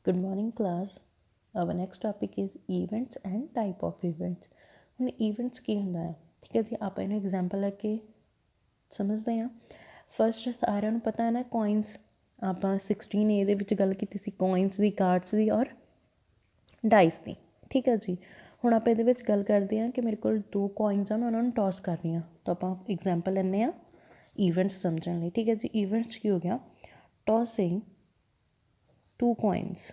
Good morning, class. Our next topic is events and type of events. ਹੁਣ events ਕੀ ਹੁੰਦਾ ਹੈ? ਠੀਕ ਹੈ ਜੀ, ਆਪਾਂ ਇਹਨੂੰ ਐਗਜ਼ਾਮਪਲ ਲੈ ਕੇ ਸਮਝਦੇ ਹਾਂ। ਫਸਟ ਸਾਰਿਆਂ ਨੂੰ ਪਤਾ ਹੈ ਨਾ, ਕੋਇਨਸ ਆਪਾਂ 16A ਦੇ ਵਿੱਚ ਗੱਲ ਕੀਤੀ ਸੀ, ਕੋਇਨਸ ਦੀ, ਕਾਰਡਸ ਦੀ ਔਰ ਡਾਈਸ ਦੀ। ਠੀਕ ਹੈ ਜੀ, ਹੁਣ ਆਪਾਂ ਇਹਦੇ ਵਿੱਚ ਗੱਲ ਕਰਦੇ ਹਾਂ ਕਿ ਮੇਰੇ ਕੋਲ 2 ਕੋਇਨਸ ਆ, ਮੈਂ ਉਹਨਾਂ ਨੂੰ ਟੌਸ ਕਰ ਰਹੀ ਹਾਂ। ਤਾਂ ਆਪਾਂ ਐਗਜ਼ਾਮਪਲ ਲੈਂਦੇ ਹਾਂ ਈਵੈਂਟਸ ਸਮਝਣ ਲਈ। ਠੀਕ ਹੈ ਜੀ, ਈਵੈਂਟਸ ਕੀ ਹੋ ਗਿਆ? ਟੌਸਿੰਗ 2 ਕੋਇਨਸ।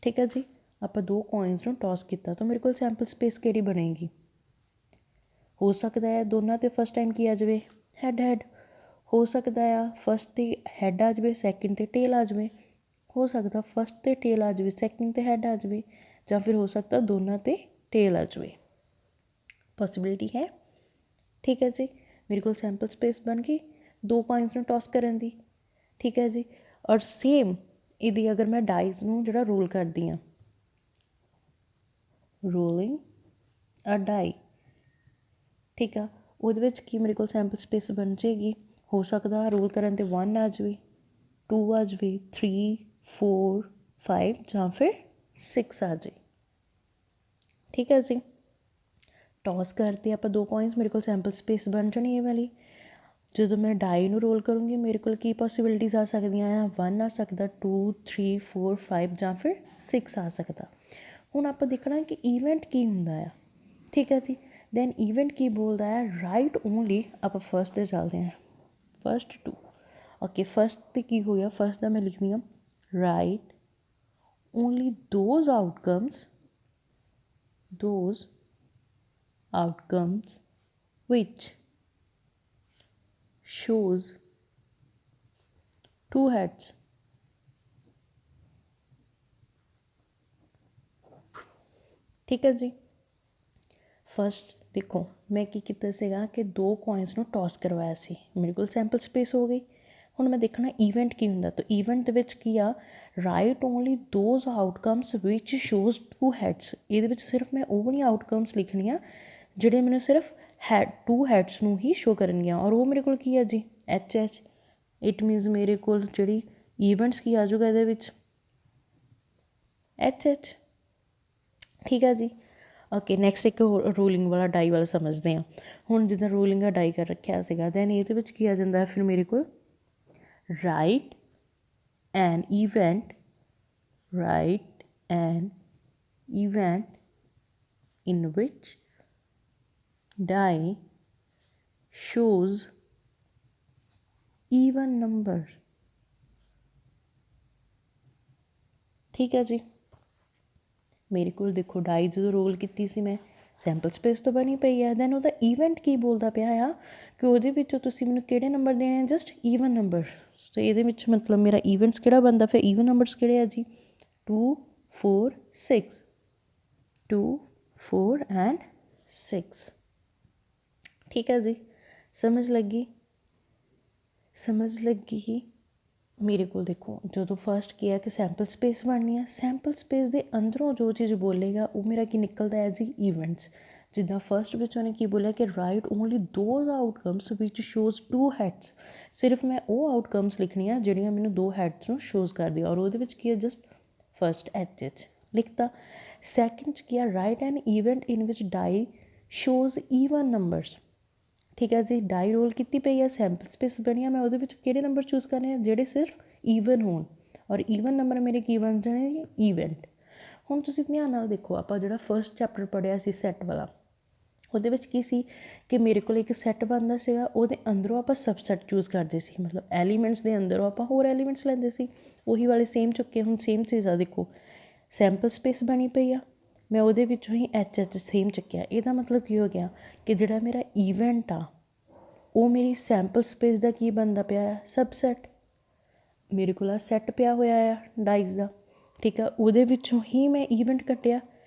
ਠੀਕ ਹੈ ਜੀ, ਆਪਾਂ 2 ਕੋਇਨਸ ਨੂੰ ਟੌਸ ਕੀਤਾ ਤਾਂ ਮੇਰੇ ਕੋਲ ਸੈਂਪਲ ਸਪੇਸ ਕਿਹੜੀ ਬਣੇਗੀ? ਹੋ ਸਕਦਾ ਹੈ ਦੋਨਾਂ 'ਤੇ ਫਸਟ ਟਾਈਮ ਕੀ ਆ ਜਾਵੇ? ਹੈਡ ਹੋ ਸਕਦਾ ਆ ਫਸਟ 'ਤੇ ਹੈਡ ਆ ਜਾਵੇ, ਸੈਕਿੰਡ 'ਤੇ ਟੇਲ ਆ ਜਾਵੇ। ਹੋ ਸਕਦਾ ਫਸਟ 'ਤੇ ਟੇਲ ਆ ਜਾਵੇ, ਸੈਕਿੰਡ 'ਤੇ ਹੈਡ ਆ ਜਾਵੇ, ਜਾਂ ਫਿਰ ਹੋ ਸਕਦਾ ਦੋਨਾਂ 'ਤੇ ਟੇਲ ਆ ਜਾਵੇ। ਪੋਸੀਬਿਲਿਟੀ ਹੈ। ਠੀਕ ਹੈ ਜੀ, ਮੇਰੇ ਕੋਲ ਸੈਂਪਲ ਸਪੇਸ ਬਣ ਗਈ 2 ਕੋਇਨਸ ਨੂੰ ਟੌਸ ਕਰਨ ਦੀ। ਠੀਕ ਹੈ ਜੀ, ਔਰ ਸੇਮ ਇਹਦੀ ਅਗਰ ਮੈਂ ਡਾਈਸ ਨੂੰ ਜਿਹੜਾ ਰੋਲ ਕਰਦੀ ਹਾਂ, ਰੋਲਿੰਗ ਅ ਡਾਈ, ਠੀਕ ਆ, ਉਹਦੇ ਵਿੱਚ ਕੀ ਮੇਰੇ ਕੋਲ ਸੈਂਪਲ ਸਪੇਸ ਬਣ ਜਾਏਗੀ? ਹੋ ਸਕਦਾ ਰੋਲ ਕਰਨ 'ਤੇ 1 ਆ ਜਾਵੇ, 2 ਆ ਜਾਵੇ, 3, 4, 5 ਜਾਂ ਫਿਰ 6 ਆ ਜਾਵੇ। ਠੀਕ ਹੈ ਜੀ, ਟੌਸ ਕਰਦੇ ਆਪਾਂ 2 ਕੋਇਨਸ, ਮੇਰੇ ਕੋਲ ਸੈਂਪਲ ਸਪੇਸ ਬਣ ਜਾਣੀ ਇਹ ਵਾਲੀ। ਜਦੋਂ ਮੈਂ ਡਾਈ ਨੂੰ ਰੋਲ ਕਰੂੰਗੀ ਮੇਰੇ ਕੋਲ ਕੀ ਪੋਸੀਬਿਲਿਟੀਜ਼ ਆ ਸਕਦੀਆਂ ਆ? 1 ਆ ਸਕਦਾ, 2, 3, 4, 5 ਜਾਂ ਫਿਰ 6 ਆ ਸਕਦਾ। ਹੁਣ ਆਪਾਂ ਦੇਖਣਾ ਕਿ ਈਵੈਂਟ ਕੀ ਹੁੰਦਾ ਆ। ਠੀਕ ਹੈ ਜੀ, ਦੈਨ ਈਵੈਂਟ ਕੀ ਬੋਲਦਾ ਹੈ? ਰਾਈਟ ਓਨਲੀ, ਆਪਾਂ ਫਸਟ 'ਤੇ ਚੱਲਦੇ ਹਾਂ, ਫਸਟ 2। ਓਕੇ, ਫਸਟ 'ਤੇ ਕੀ ਹੋ ਗਿਆ? ਫਸਟ ਦਾ ਮੈਂ ਲਿਖਦੀ ਹਾਂ right only those outcomes which shows 2 heads। ਠੀਕ ਹੈ ਜੀ, ਫਸਟ ਦੇਖੋ ਮੈਂ ਕੀ ਕੀਤਾ ਸੀਗਾ ਕਿ 2 ਕੋਇਨਸ ਨੂੰ ਟੌਸ ਕਰਵਾਇਆ ਸੀ, ਮੇਰੇ ਕੋਲ ਸੈਂਪਲ ਸਪੇਸ ਹੋ ਗਈ। ਹੁਣ ਮੈਂ ਦੇਖਣਾ ਈਵੈਂਟ ਕੀ ਹੁੰਦਾ, ਤਾਂ ਈਵੈਂਟ ਦੇ ਵਿੱਚ ਕੀ ਆ? Right only those outcomes which shows 2 heads. ਇਹਦੇ ਵਿੱਚ ਸਿਰਫ ਮੈਂ ਉਹ ਵਾਲੀਆਂ ਆਊਟਕਮਸ ਲਿਖਣੀਆਂ ਜਿਹੜੇ ਮੈਨੂੰ ਸਿਰਫ 2 ਹੈਡਸ ਨੂੰ ਹੀ ਸ਼ੋ ਕਰਨਗੀਆਂ, ਔਰ ਉਹ ਮੇਰੇ ਕੋਲ ਕੀ ਹੈ ਜੀ? HH। ਇਟ ਮੀਨਸ ਮੇਰੇ ਕੋਲ ਜਿਹੜੀ ਈਵੈਂਟਸ ਕੀ ਆ ਜਾਊਗਾ ਇਹਦੇ ਵਿੱਚ? HH। ਠੀਕ ਹੈ ਜੀ, ਓਕੇ, ਨੈਕਸਟ ਇੱਕ ਰੋਲਿੰਗ ਵਾਲਾ ਡਾਈ ਵਾਲਾ ਸਮਝਦੇ ਹਾਂ। ਹੁਣ ਜਿੱਦਾਂ ਰੋਲਿੰਗ ਦਾ ਡਾਈ ਕਰ ਰੱਖਿਆ ਸੀਗਾ, ਦੈਨ ਇਹਦੇ ਵਿੱਚ ਕੀ ਆ ਜਾਂਦਾ ਫਿਰ ਮੇਰੇ ਕੋਲ? ਰਾਈਟ ਐਨ ਈਵੈਂਟ ਇਨ ਵਿਚ ਡਾਈ ਸ਼ੋਜ਼ ਈਵਨ ਨੰਬਰ। ਠੀਕ ਹੈ ਜੀ, ਮੇਰੇ ਕੋਲ ਦੇਖੋ ਡਾਈ ਜਦੋਂ ਰੋਲ ਕੀਤੀ ਸੀ ਮੈਂ, ਸੈਂਪਲ ਸਪੇਸ ਤੋਂ ਬਣੀ ਪਈ ਹੈ। ਦੈਨ ਉਹਦਾ ਈਵੈਂਟ ਕੀ ਬੋਲਦਾ ਪਿਆ ਆ ਕਿ ਉਹਦੇ ਵਿੱਚੋਂ ਤੁਸੀਂ ਮੈਨੂੰ ਕਿਹੜੇ ਨੰਬਰ ਦੇਣੇ? Just even number. ਸੋ ਇਹਦੇ ਵਿੱਚ ਮਤਲਬ ਮੇਰਾ ਈਵੈਂਟਸ ਕਿਹੜਾ ਬਣਦਾ ਫਿਰ? ਈਵਨ ਨੰਬਰਸ ਕਿਹੜੇ ਆ ਜੀ? 2, 4, 6। 2, 4 ਐਂਡ 6। ਠੀਕ ਹੈ ਜੀ, ਸਮਝ ਲੱਗੀ ਮੇਰੇ ਕੋਲ ਦੇਖੋ ਜਦੋਂ ਫਸਟ ਕੀ ਹੈ ਕਿ ਸੈਂਪਲ ਸਪੇਸ ਬਣਨੀ ਹੈ, ਸੈਂਪਲ ਸਪੇਸ ਦੇ ਅੰਦਰੋਂ ਜੋ ਚੀਜ਼ ਬੋਲੇਗਾ ਉਹ ਮੇਰਾ ਕੀ ਨਿਕਲਦਾ ਹੈ ਜੀ? ਈਵੈਂਟਸ। ਜਿੱਦਾਂ ਫਸਟ ਵਿੱਚ ਉਹਨੇ ਕੀ ਬੋਲਿਆ ਕਿ right only those outcomes which shows 2 heads. ਸਿਰਫ ਮੈਂ ਉਹ ਆਊਟਕਮਸ ਲਿਖਣੀਆਂ ਜਿਹੜੀਆਂ ਮੈਨੂੰ 2 ਹੈਡਸ ਨੂੰ ਸ਼ੋਜ਼ ਕਰਦੀ, ਔਰ ਉਹਦੇ ਵਿੱਚ ਕੀ ਹੈ? Just first HH ਲਿਖਤਾ। ਸੈਕਿੰਡ 'ਚ ਕੀ ਆ? ਰਾਈਟ ਐਨ ਈਵੈਂਟ ਇਨ ਵਿਚ ਡਾਈ ਸ਼ੋਜ਼ ਈਵਨ ਨੰਬਰਸ। ਠੀਕ ਹੈ ਜੀ, ਡਾਈ ਰੋਲ ਕੀਤੀ ਪਈ ਹੈ, ਸੈਂਪਲ ਸਪੇਸ ਬਣੀ ਆ, ਮੈਂ ਉਹਦੇ ਵਿੱਚ ਕਿਹੜੇ ਨੰਬਰ ਚੂਜ਼ ਕਰਨੇ ਆ? ਜਿਹੜੇ ਸਿਰਫ ਈਵਨ ਹੋਣ, ਔਰ ਈਵਨ ਨੰਬਰ ਮੇਰੇ ਕੀ ਬਣ ਜਾਣੇ? ਈਵੈਂਟ। ਹੁਣ ਤੁਸੀਂ ਧਿਆਨ ਨਾਲ ਦੇਖੋ, ਆਪਾਂ ਜਿਹੜਾ ਫਸਟ ਚੈਪਟਰ ਪੜ੍ਹਿਆ ਸੀ ਸੈੱਟ ਵਾਲਾ, ਉਹਦੇ ਵਿੱਚ ਕੀ ਸੀ ਕਿ ਮੇਰੇ ਕੋਲ ਇੱਕ ਸੈੱਟ ਬਣਦਾ ਸੀਗਾ, ਉਹਦੇ ਅੰਦਰੋਂ ਆਪਾਂ ਸਬਸੈੱਟ ਚੂਜ਼ ਕਰਦੇ ਸੀ, ਮਤਲਬ ਐਲੀਮੈਂਟਸ ਦੇ ਅੰਦਰੋਂ ਆਪਾਂ ਹੋਰ ਐਲੀਮੈਂਟਸ ਲੈਂਦੇ ਸੀ, ਉਹੀ ਵਾਲੇ ਸੇਮ ਚੁੱਕੇ। ਹੁਣ ਸੇਮ ਚੀਜ਼ ਆ, ਦੇਖੋ ਸੈਂਪਲ ਸਪੇਸ ਬਣੀ ਪਈ ਆ, ਮੈਂ ਉਹਦੇ ਵਿੱਚੋਂ ਹੀ HH ਸੇਮ ਚੱਕਿਆ। ਇਹਦਾ ਮਤਲਬ ਕੀ ਹੋ ਗਿਆ ਕਿ ਜਿਹੜਾ ਮੇਰਾ ਈਵੈਂਟ ਆ ਉਹ ਮੇਰੀ ਸੈਂਪਲ ਸਪੇਸ ਦਾ ਕੀ ਬਣਦਾ ਪਿਆ ਆ? ਸਬਸੈਟ। ਮੇਰੇ ਕੋਲ ਆ ਸੈੱਟ ਪਿਆ ਹੋਇਆ ਆ ਡਾਈਜ਼ ਦਾ, ਠੀਕ ਆ, ਉਹਦੇ ਵਿੱਚੋਂ ਹੀ ਮੈਂ ਈਵੈਂਟ ਕੱਟਿਆ।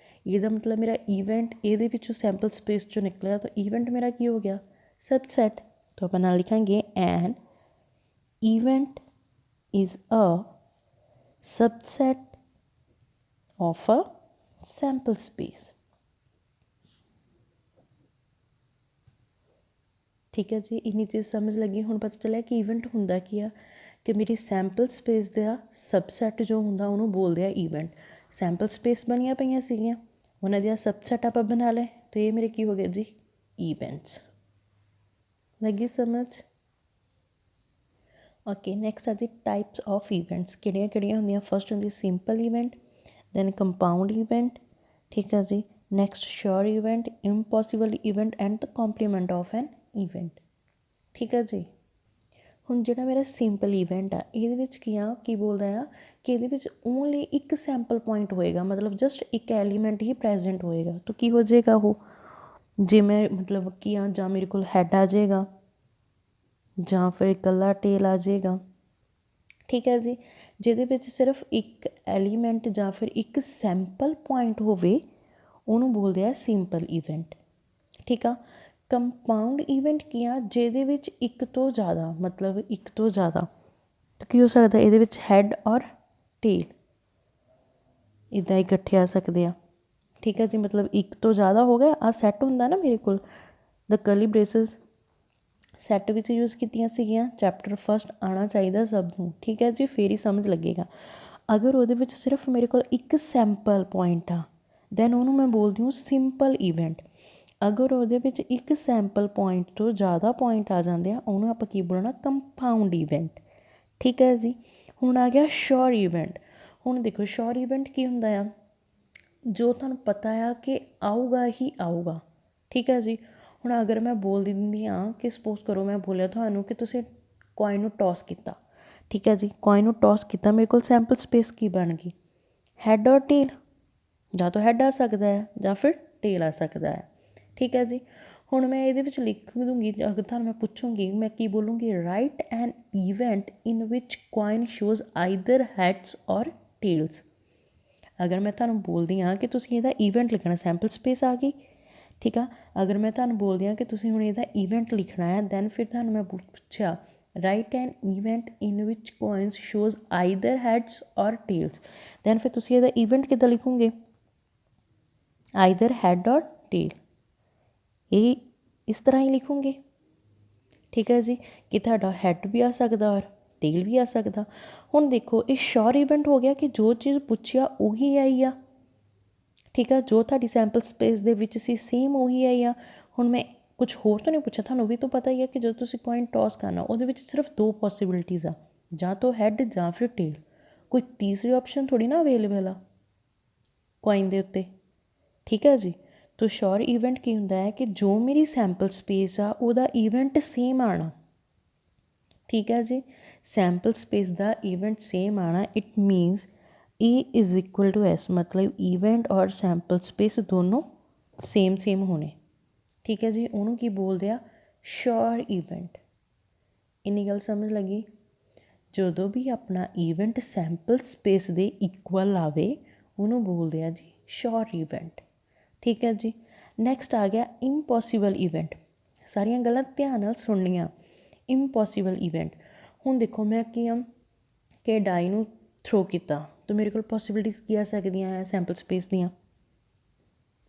ਇਹਦਾ ਮਤਲਬ ਮੇਰਾ ਈਵੈਂਟ ਇਹਦੇ ਵਿੱਚੋਂ ਸੈਂਪਲ ਸਪੇਸ 'ਚੋਂ ਨਿਕਲਿਆ, ਤਾਂ ਈਵੈਂਟ ਮੇਰਾ ਕੀ ਹੋ ਗਿਆ? ਸਬਸੈਟ। ਤਾਂ ਆਪਾਂ ਨਾਲ ਲਿਖਾਂਗੇ an event is a subset of a sample space। ਠੀਕ ਹੈ ਜੀ, ਇੰਨੀ ਚੀਜ਼ ਸਮਝ ਲੱਗੀ। ਹੁਣ ਪਤਾ ਚੱਲਿਆ ਕਿ ਈਵੈਂਟ ਹੁੰਦਾ ਕੀ ਆ ਕਿ ਮੇਰੀ ਸੈਂਪਲ ਸਪੇਸ ਦਾ ਸਬਸੈਟ ਜੋ ਹੁੰਦਾ ਉਹਨੂੰ ਬੋਲਦੇ ਆ ਈਵੈਂਟ। ਸੈਂਪਲ ਸਪੇਸ ਬਣੀਆਂ ਪਈਆਂ ਸੀਗੀਆਂ, ਉਹਨਾਂ ਦੀਆਂ ਸਬਸੈਟ ਆਪਾਂ ਬਣਾ ਲਏ, ਅਤੇ ਇਹ ਮੇਰੇ ਕੀ ਹੋ ਗਿਆ ਜੀ, ਈਵੈਂਟਸ। ਲੱਗੀ ਸਮਝ? ਓਕੇ, ਨੈਕਸਟ ਆ ਜੀ ਟਾਈਪਸ ਆਫ ਈਵੈਂਟਸ। ਕਿਹੜੀਆਂ ਕਿਹੜੀਆਂ ਹੁੰਦੀਆਂ? ਫਸਟ ਹੁੰਦੀ simple event, then compound event, ਠੀਕ ਆ ਜੀ। Next sure event, impossible event and the complement of an event, ਠੀਕ ਆ ਜੀ। ਹੁਣ ਜਿਹੜਾ ਮੇਰਾ ਸਿੰਪਲ ਈਵੈਂਟ ਆ, ਇਹਦੇ ਵਿੱਚ ਕੀ ਬੋਲਦਾ ਆ ਕਿ ਇਹਦੇ ਵਿੱਚ ਓਨਲੀ ਇੱਕ ਸੈਂਪਲ ਪੁਆਇੰਟ ਹੋਏਗਾ, ਮਤਲਬ ਜਸਟ ਇੱਕ ਐਲੀਮੈਂਟ ਹੀ ਪ੍ਰੈਜੈਂਟ ਹੋਏਗਾ। ਤਾਂ ਕੀ ਹੋ ਜਾਏਗਾ ਉਹ, ਜੇ ਮੈਂ ਮਤਲਬ ਕੀ ਆ, ਜਾਂ ਮੇਰੇ ਕੋਲ ਹੈਡ ਆ ਜਾਏਗਾ, ਜਾਂ ਫਿਰ ਇਕੱਲਾ ਟੇਲ ਆ ਜਾਏਗਾ, ਠੀਕ ਹੈ ਜੀ। ਜਿਹਦੇ ਵਿੱਚ ਸਿਰਫ ਇੱਕ ਐਲੀਮੈਂਟ ਜਾਂ ਫਿਰ ਇੱਕ ਸੈਂਪਲ ਪੁਆਇੰਟ ਹੋਵੇ, ਉਹਨੂੰ ਬੋਲਦੇ ਆ ਸਿੰਪਲ ਈਵੈਂਟ, ਠੀਕ ਆ। ਕੰਪਾਊਂਡ ਈਵੈਂਟ ਕੀ ਆ, ਜਿਹਦੇ ਵਿੱਚ ਇੱਕ ਤੋਂ ਜ਼ਿਆਦਾ, ਮਤਲਬ ਇੱਕ ਤੋਂ ਜ਼ਿਆਦਾ ਕੀ ਹੋ ਸਕਦਾ, ਇਹਦੇ ਵਿੱਚ ਹੈਡ ਔਰ ਟੇਲ ਇੱਦਾਂ ਇਕੱਠੇ ਆ ਸਕਦੇ ਆ, ਠੀਕ ਹੈ ਜੀ। ਮਤਲਬ ਇੱਕ ਤੋਂ ਜ਼ਿਆਦਾ ਹੋ ਗਿਆ। ਆਹ ਸੈੱਟ ਹੁੰਦਾ ਨਾ ਮੇਰੇ ਕੋਲ, ਦ ਕਰਲੀ ਬ੍ਰੇਸਿਸ ਸੈੱਟ ਵਿੱਚ ਯੂਜ਼ ਕੀਤੀਆਂ ਸੀਗੀਆਂ। ਚੈਪਟਰ ਫਸਟ ਆਉਣਾ ਚਾਹੀਦਾ ਸਭ ਨੂੰ, ਠੀਕ ਹੈ ਜੀ, ਫੇਰ ਹੀ ਸਮਝ ਲੱਗੇਗਾ। ਅਗਰ ਉਹਦੇ ਵਿੱਚ ਸਿਰਫ ਮੇਰੇ ਕੋਲ ਇੱਕ ਸੈਂਪਲ ਪੁਆਇੰਟ ਆ, ਦੈਨ ਉਹਨੂੰ ਮੈਂ ਬੋਲਦੀ ਹਾਂ ਸਿੰਪਲ ਈਵੈਂਟ। ਅਗਰ ਉਹਦੇ ਵਿੱਚ ਇੱਕ ਸੈਂਪਲ ਪੁਆਇੰਟ ਤੋਂ ਜ਼ਿਆਦਾ ਪੁਆਇੰਟ ਆ ਜਾਂਦੇ ਆ, ਉਹਨੂੰ ਆਪਾਂ ਕੀ ਬੋਲਣਾ, ਕੰਪਾਊਂਡ ਈਵੈਂਟ, ਠੀਕ ਹੈ ਜੀ। ਹੁਣ ਆ ਗਿਆ ਸ਼ੋਰ ਈਵੈਂਟ। ਹੁਣ ਦੇਖੋ ਸ਼ੋਰ ਈਵੈਂਟ ਕੀ ਹੁੰਦਾ ਆ, ਜੋ ਤੁਹਾਨੂੰ ਪਤਾ ਆ ਕਿ ਆਊਗਾ ਹੀ ਆਊਗਾ, ਠੀਕ ਹੈ ਜੀ। ਹੁਣ ਅਗਰ ਮੈਂ ਬੋਲ ਦਿੰਦੀ ਹਾਂ ਕਿ ਸਪੋਜ਼ ਕਰੋ ਮੈਂ ਬੋਲਿਆ ਤੁਹਾਨੂੰ ਕਿ ਤੁਸੀਂ ਕੋਇਨ ਨੂੰ ਟੌਸ ਕੀਤਾ, ਠੀਕ ਹੈ ਜੀ। ਕੋਇਨ ਨੂੰ ਟੌਸ ਕੀਤਾ, ਮੇਰੇ ਕੋਲ ਸੈਂਪਲ ਸਪੇਸ ਕੀ ਬਣ ਗਈ, ਹੈਡ ਔਰ ਟੇਲ। ਜਾਂ ਤਾਂ ਹੈਡ ਆ ਸਕਦਾ ਹੈ ਜਾਂ ਫਿਰ ਟੇਲ ਆ ਸਕਦਾ ਹੈ, ਠੀਕ ਹੈ ਜੀ। ਹੁਣ ਮੈਂ ਇਹਦੇ ਵਿੱਚ ਲਿਖ ਦੂੰਗੀ, ਅਗਰ ਤੁਹਾਨੂੰ ਮੈਂ ਪੁੱਛੂੰਗੀ, ਮੈਂ ਕੀ ਬੋਲੂੰਗੀ, ਰਾਈਟ ਐਨ ਈਵੈਂਟ ਇਨ ਵਿਚ ਕੋਇਨ ਸ਼ੋਜ਼ ਆਈਦਰ ਹੈਡਸ ਔਰ ਟੇਲਸ। ਅਗਰ ਮੈਂ ਤੁਹਾਨੂੰ ਬੋਲਦੀ ਹਾਂ ਕਿ ਤੁਸੀਂ ਇਹਦਾ ਈਵੈਂਟ ਲਿਖਣਾ, ਸੈਂਪਲ ਸਪੇਸ ਆ ਗਈ, ਠੀਕ ਆ। ਅਗਰ ਮੈਂ ਤੁਹਾਨੂੰ ਬੋਲਦੀ ਹਾਂ ਕਿ ਤੁਸੀਂ ਹੁਣ ਇਹਦਾ ਈਵੈਂਟ ਲਿਖਣਾ ਹੈ, ਦੈਨ ਫਿਰ ਤੁਹਾਨੂੰ ਮੈਂ ਪੁੱਛਿਆ ਰਾਈਟ ਐਨ ਈਵੈਂਟ ਇਨ ਵਿਚ ਕੋਇਨਸ ਸ਼ੋਜ਼ ਆਈਦਰ ਹੈਡਸ ਔਰ ਟੇਲਸ, ਦੈਨ ਫਿਰ ਤੁਸੀਂ ਇਹਦਾ ਈਵੈਂਟ ਕਿੱਦਾਂ ਲਿਖੋਗੇ, ਆਈਦਰ ਹੈਡ ਔਰ ਟੇਲ, ਇਹ ਇਸ ਤਰ੍ਹਾਂ ਹੀ ਲਿਖੋਗੇ, ਠੀਕ ਹੈ ਜੀ। ਕਿ ਤੁਹਾਡਾ ਹੈਡ ਵੀ ਆ ਸਕਦਾ ਔਰ ਟੇਲ ਵੀ ਆ ਸਕਦਾ। ਹੁਣ ਦੇਖੋ ਇਹ ਸ਼ੋਰ ਈਵੈਂਟ ਹੋ ਗਿਆ ਕਿ ਜੋ ਚੀਜ਼ ਪੁੱਛਿਆ ਉਹੀ ਆਈ ਆ, ਠੀਕ ਆ। ਜੋ ਤੁਹਾਡੀ ਸੈਂਪਲ ਸਪੇਸ ਦੇ ਵਿੱਚ ਸੀ ਸੇਮ ਉਹੀ ਆਈ ਆ। ਹੁਣ ਮੈਂ ਕੁਛ ਹੋਰ ਤਾਂ ਨਹੀਂ ਪੁੱਛਿਆ, ਤੁਹਾਨੂੰ ਵੀ ਤਾਂ ਪਤਾ ਹੀ ਹੈ ਕਿ ਜਦੋਂ ਤੁਸੀਂ ਕੋਇਨ ਟੌਸ ਕਰਨਾ, ਉਹਦੇ ਵਿੱਚ ਸਿਰਫ ਦੋ ਪੋਸੀਬਿਲਿਟੀਜ਼ ਆ, ਜਾਂ ਤਾਂ ਹੈਡ ਜਾਂ ਫਿਰ ਟੇਲ, ਕੋਈ ਤੀਸਰੀ ਆਪਸ਼ਨ ਥੋੜ੍ਹੀ ਨਾ ਅਵੇਲੇਬਲ ਆ ਕੋਇਨ ਦੇ ਉੱਤੇ, ਠੀਕ ਹੈ ਜੀ। ਤਾਂ ਸ਼ੋਰ ਈਵੈਂਟ ਕੀ ਹੁੰਦਾ ਹੈ ਕਿ ਜੋ ਮੇਰੀ ਸੈਂਪਲ ਸਪੇਸ ਆ ਉਹਦਾ ਈਵੈਂਟ ਸੇਮ ਆਉਣਾ, ਠੀਕ ਹੈ ਜੀ। ਸੈਂਪਲ ਸਪੇਸ ਦਾ ਈਵੈਂਟ ਸੇਮ ਆਉਣਾ, it means E is equal to S, ਮਤਲਬ ਈਵੈਂਟ ਔਰ ਸੈਂਪਲ ਸਪੇਸ ਦੋਨੋਂ ਸੇਮ ਹੋਣੇ, ਠੀਕ ਹੈ ਜੀ। ਉਹਨੂੰ ਕੀ ਬੋਲਦੇ ਆ, ਸ਼ੋਰ ਈਵੈਂਟ। ਇੰਨੀ ਗੱਲ ਸਮਝ ਲੱਗੀ? ਜਦੋਂ ਵੀ ਆਪਣਾ ਈਵੈਂਟ ਸੈਂਪਲ ਸਪੇਸ ਦੇ ਇਕੁਅਲ ਆਵੇ, ਉਹਨੂੰ ਬੋਲਦੇ ਆ ਜੀ ਸ਼ੋਰ ਈਵੈਂਟ, ਠੀਕ ਹੈ ਜੀ। ਨੈਕਸਟ ਆ ਗਿਆ ਇੰਪੋਸੀਬਲ ਈਵੈਂਟ। ਸਾਰੀਆਂ ਗੱਲਾਂ ਧਿਆਨ ਨਾਲ ਸੁਣਨੀਆਂ। ਇੰਪੋਸੀਬਲ ਈਵੈਂਟ, ਹੁਣ ਦੇਖੋ ਮੈਂ ਕੀ ਆ ਕਿ ਡਾਈ ਨੂੰ ਥਰੋ ਕੀਤਾ, ਤਾਂ ਮੇਰੇ ਕੋਲ ਪੋਸੀਬਿਲਿਟੀਜ਼ ਕੀ ਆ ਸਕਦੀਆਂ ਹੈ ਸੈਂਪਲ ਸਪੇਸ ਦੀਆਂ,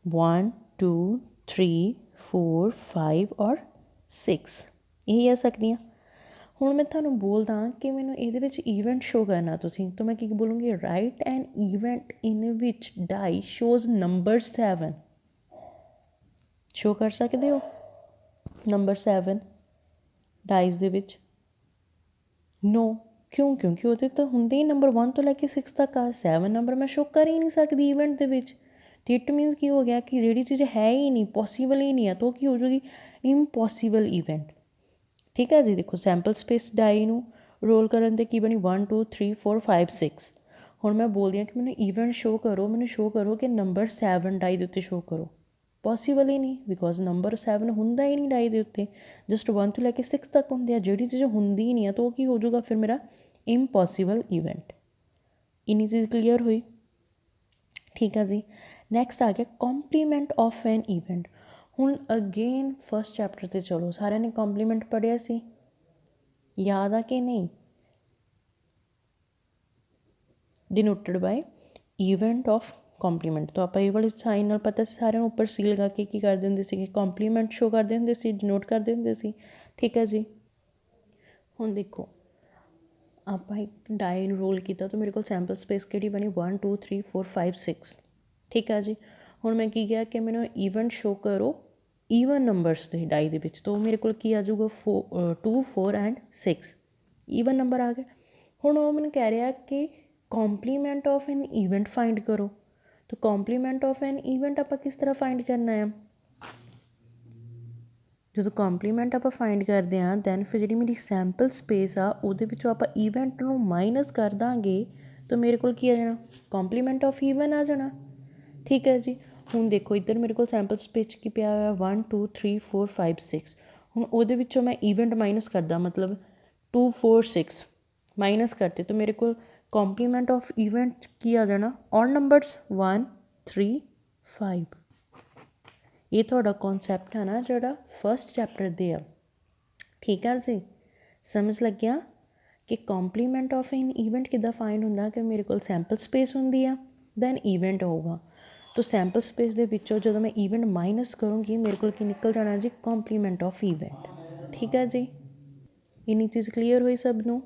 1 2 3 4 5 ਔਰ 6, ਇਹੀ ਆ ਸਕਦੀਆਂ। ਹੁਣ ਮੈਂ ਤੁਹਾਨੂੰ ਬੋਲਦਾ ਕਿ ਮੈਨੂੰ ਇਹਦੇ ਵਿੱਚ ਈਵੈਂਟ ਸ਼ੋ ਕਰਨਾ ਤੁਸੀਂ, ਤਾਂ ਮੈਂ ਕੀ ਬੋਲੂੰਗੀ, ਰਾਈਟ ਐਨ ਈਵੈਂਟ ਇਨ ਵਿਚ ਡਾਈ ਸ਼ੋਜ਼ ਨੰਬਰ 7। ਸ਼ੋ ਕਰ ਸਕਦੇ ਹੋ ਨੰਬਰ 7 ਡਾਈਜ਼ ਦੇ ਵਿੱਚ? ਨੋ, ਕਿਉਂ? ਕਿਉਂਕਿ ਉਹਦੇ ਤਾਂ ਹੁੰਦੇ ਹੀ ਨੰਬਰ 1 ਤੋਂ ਲੈ ਕੇ 6 ਤੱਕ ਆ, 7 ਨੰਬਰ ਮੈਂ ਸ਼ੋ ਕਰ ਹੀ ਨਹੀਂ ਸਕਦੀ ਈਵੈਂਟ ਦੇ ਵਿੱਚ। ਅਤੇ ਇਟ ਮੀਨਸ ਕੀ ਹੋ ਗਿਆ ਕਿ ਜਿਹੜੀ ਚੀਜ਼ ਹੈ ਹੀ ਨਹੀਂ, ਪੋਸੀਬਲ ਹੀ ਨਹੀਂ ਹੈ, ਤਾਂ ਉਹ ਕੀ ਹੋ ਜੂਗੀ, ਇੰਪੋਸੀਬਲ ਈਵੈਂਟ, ਠੀਕ ਹੈ ਜੀ। ਦੇਖੋ ਸੈਂਪਲ ਸਪੇਸ ਡਾਈ ਨੂੰ ਰੋਲ ਕਰਨ 'ਤੇ ਕੀ ਬਣੀ, 1 2 3 4 5 6। ਹੁਣ ਮੈਂ ਬੋਲਦੀ ਹਾਂ ਕਿ ਮੈਨੂੰ ਈਵੈਂਟ ਸ਼ੋ ਕਰੋ, ਮੈਨੂੰ ਸ਼ੋ ਕਰੋ ਕਿ ਨੰਬਰ 7 ਡਾਈ ਦੇ ਉੱਤੇ ਸ਼ੋ ਕਰੋ, ਪੋਸੀਬਲ ਹੀ ਨਹੀਂ, ਬਿਕੋਜ਼ ਨੰਬਰ 7 ਹੁੰਦਾ ਹੀ ਨਹੀਂ ਡਾਈ ਦੇ ਉੱਤੇ, ਜਸਟ 1 ਤੋਂ ਲੈ ਕੇ 6 ਤੱਕ ਹੁੰਦੇ ਆ। ਜਿਹੜੀ ਚੀਜ਼ ਹੁੰਦੀ ਹੀ ਨਹੀਂ ਆ ਤਾਂ ਉਹ ਕੀ ਹੋ ਜਾਊਗਾ ਫਿਰ ਮੇਰਾ ਇੰਪੋਸੀਬਲ ਈਵੈਂਟ। ਇੰਨੀ ਚੀਜ਼ ਕਲੀਅਰ ਹੋਈ, ਠੀਕ ਆ ਜੀ। ਨੈਕਸਟ ਆ ਗਿਆ ਕੰਪਲੀਮੈਂਟ ਆਫ ਐਨ ਈਵੈਂਟ। ਹੁਣ ਅਗੇਨ ਫਸਟ ਚੈਪਟਰ 'ਤੇ ਚਲੋ, ਸਾਰਿਆਂ ਨੇ ਕੰਪਲੀਮੈਂਟ ਪੜ੍ਹਿਆ ਸੀ, ਯਾਦ ਆ ਕਿ ਨਹੀਂ? ਡਿਨੋਟਡ ਬਾਏ ਈਵੈਂਟ ਆਫ ਕੰਪਲੀਮੈਂਟ। ਤਾਂ ਆਪਾਂ ਇਹ ਵਾਲੇ ਸਾਈਨ ਨਾਲ ਪਤਾ ਸੀ ਸਾਰਿਆਂ ਨੂੰ, ਉੱਪਰ ਸੀ ਲਗਾ ਕੇ ਕੀ ਕਰਦੇ ਹੁੰਦੇ ਸੀਗੇ, ਕੰਪਲੀਮੈਂਟ ਸ਼ੋ ਕਰਦੇ ਹੁੰਦੇ ਸੀ, ਡਿਨੋਟ ਕਰਦੇ ਹੁੰਦੇ ਸੀ, ਠੀਕ ਹੈ ਜੀ। ਹੁਣ ਦੇਖੋ ਆਪਾਂ ਇੱਕ ਡਾਈ ਨੂੰ ਰੋਲ ਕੀਤਾ ਤਾਂ ਮੇਰੇ ਕੋਲ ਸੈਂਪਲ ਸਪੇਸ ਕਿਹੜੀ ਬਣੀ 1 2 3 4 5 6। ਠੀਕ ਆ ਜੀ। ਹੁਣ ਮੈਂ ਕੀ ਕਿਹਾ ਕਿ ਮੈਨੂੰ ਈਵੈਂਟ ਸ਼ੋ ਕਰੋ ਈਵਨ ਨੰਬਰਸ ਦੇ ਡਾਈ ਦੇ ਵਿੱਚ, ਤਾਂ ਮੇਰੇ ਕੋਲ ਕੀ ਆ ਜਾਊਗਾ 2 4 ਐਂਡ 6 ਈਵਨ ਨੰਬਰ ਆ ਗਏ। ਹੁਣ ਉਹ ਮੈਨੂੰ ਕਹਿ ਰਿਹਾ ਕਿ compliment of an event find ਕਰੋ। ਤਾਂ ਕੰਪਲੀਮੈਂਟ ਆਫ ਐਨ ਈਵੈਂਟ ਆਪਾਂ ਕਿਸ ਤਰ੍ਹਾਂ ਫਾਈਂਡ ਕਰਨਾ ਆ, ਜਦੋਂ ਕੰਪਲੀਮੈਂਟ ਆਪਾਂ ਫਾਈਂਡ ਕਰਦੇ ਹਾਂ ਦੈਨ ਫਿਰ ਜਿਹੜੀ ਮੇਰੀ ਸੈਂਪਲ ਸਪੇਸ ਆ ਉਹਦੇ ਵਿੱਚੋਂ ਆਪਾਂ ਈਵੈਂਟ ਨੂੰ ਮਾਈਨਸ ਕਰ ਦਾਂਗੇ ਤਾਂ ਮੇਰੇ ਕੋਲ ਕੀ ਆ ਜਾਣਾ, ਕੰਪਲੀਮੈਂਟ ਆਫ ਈਵਨ ਆ ਜਾਣਾ। ਠੀਕ ਹੈ ਜੀ। ਹੁਣ ਦੇਖੋ ਇੱਧਰ ਮੇਰੇ ਕੋਲ ਸੈਂਪਲ ਸਪੇਸ ਕੀ ਪਿਆ ਹੋਇਆ 1 2 3 4 5 6। ਹੁਣ ਉਹਦੇ ਵਿੱਚੋਂ ਮੈਂ ਈਵੈਂਟ ਮਾਈਨਸ ਕਰਦਾ, ਮਤਲਬ 2 4 6 ਮਾਈਨਸ ਕਰਤੇ ਤਾਂ ਮੇਰੇ ਕੋਲ ਕੰਪਲੀਮੈਂਟ ਆਫ ਈਵੈਂਟ ਕੀ ਆ ਜਾਣਾ, ਔਡ ਨੰਬਰਸ 1 3 5। ਇਹ ਤੁਹਾਡਾ ਕੌਨਸੈਪਟ ਹੈ ਨਾ ਜਿਹੜਾ ਫਸਟ ਚੈਪਟਰ ਦੇ ਆ। ਠੀਕ ਆ ਜੀ, ਸਮਝ ਲੱਗਿਆ ਕਿ ਕੰਪਲੀਮੈਂਟ ਆਫ ਐਨ ਈਵੈਂਟ ਕਿੱਦਾਂ ਫਾਈਂਡ ਹੁੰਦਾ, ਕਿ ਮੇਰੇ ਕੋਲ ਸੈਂਪਲ ਸਪੇਸ ਹੁੰਦੀ ਆ ਦੈਨ ਈਵੈਂਟ ਹੋਊਗਾ। ਤਾਂ ਸੈਂਪਲ ਸਪੇਸ ਦੇ ਵਿੱਚੋਂ ਜਦੋਂ ਮੈਂ ਈਵੈਂਟ ਮਾਈਨਸ ਕਰੂੰਗੀ ਮੇਰੇ ਕੋਲ ਕੀ ਨਿਕਲ ਜਾਣਾ ਜੀ, ਕੰਪਲੀਮੈਂਟ ਆਫ ਈਵੈਂਟ। ਠੀਕ ਹੈ ਜੀ, ਇੰਨੀ ਚੀਜ਼ ਕਲੀਅਰ ਹੋਈ ਸਭ ਨੂੰ।